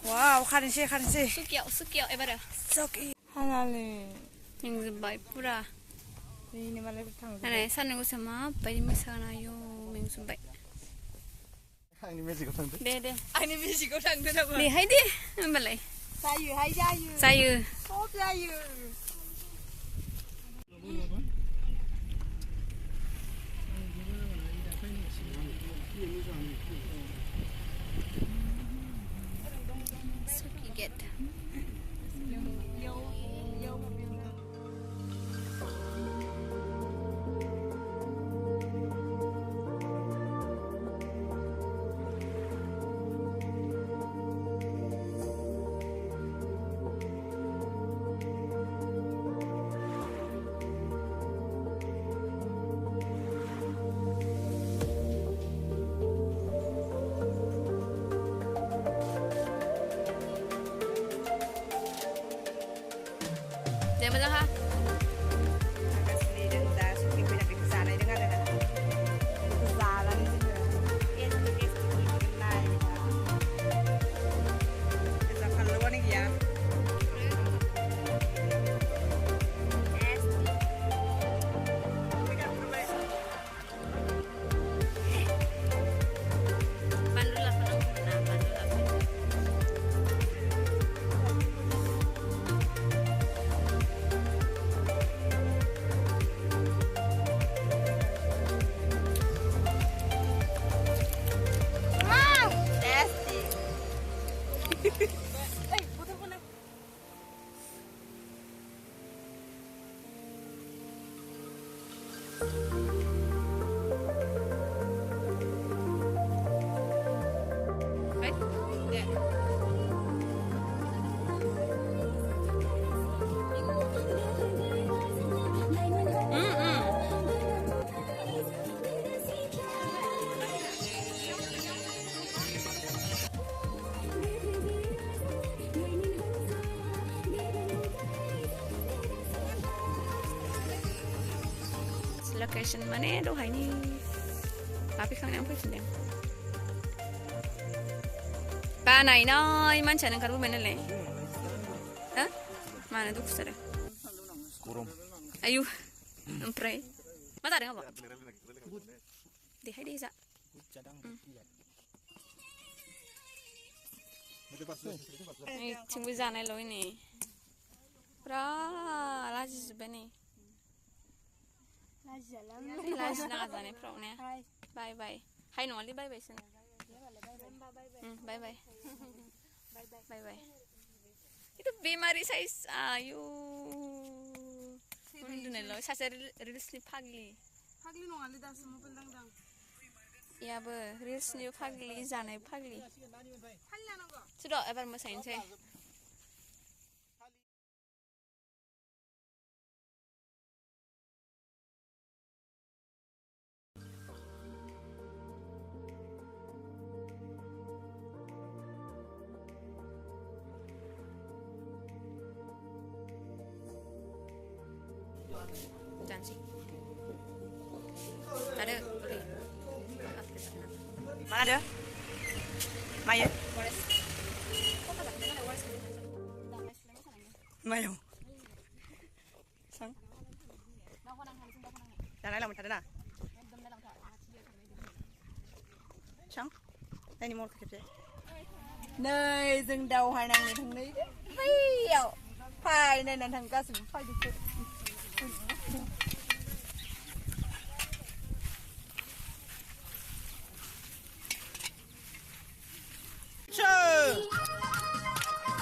와우 가른시 Sukiau, sukiau, ebar. 저기 하나는 Yang zebai pura. ini malah bertanggung Ana sana ko sama pai masana yo ming zebai. Anh đi gì có thằng thế? De. 아니 미시고 당근하고 De hai de. Balai. 자유 하이 자유 Sayu. 꼭 자유 Suki get. Dia macam ha? Pandulah pandulah pandulah. Right? Yeah. Location mana tu hari ni? Tapi kang yang apa sini? Panai noi macam mana karu mana le? Hah? Mana tu kusara? Kurang. Ayu, emprai. Mata ada apa? Di hari ni sa. Ini cinggu jangan lo ini. Pra, lagi sebenarnya. Lagi nak ada ni pro ni. Bye bye. Hai no, ali bye bye sen. Bye bye. Bye bye. Itu bimari size ayu. Undu nelo. Sasa reels ni pagli. 하기는 알리 다스 뭐 pendang-dang Ya ber reels ni pagli janai pagli. 하려는 거 Sudah ebar masain saya. Janji. Ada boleh. mana ada Maya Maya sang jangan lama tadi nak sang đây một cái nơi rừng đầu hải nàng này thằng đấy phiêu phải này là thằng ca sĩ phải được Chờ.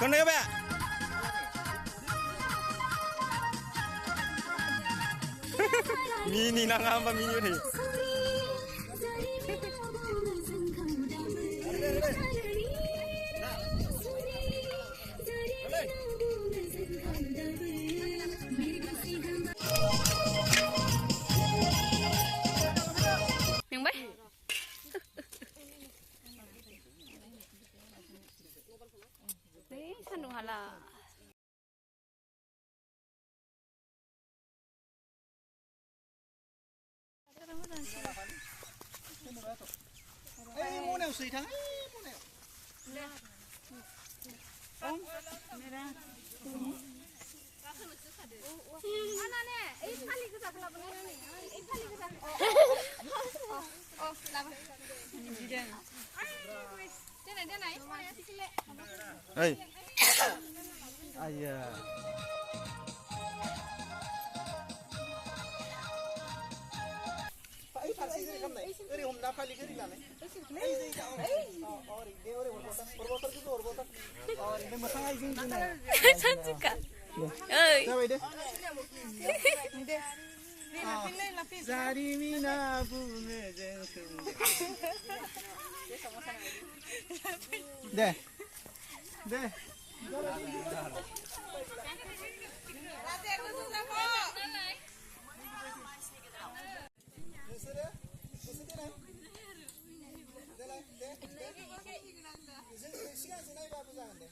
Con đấy bạn. Mini nang apa mini ni? Yang baik. Kan hala. Ê, mua nào xì thằng ấy, mua nào. Ê. Ai da. Phải phải cái gì này? Cái gì hôm nay phải cái gì này? 산지가. 어이. Ra đây đi. 자리미나 부메 네. 네. 시간 지나니까 아프지 않은데?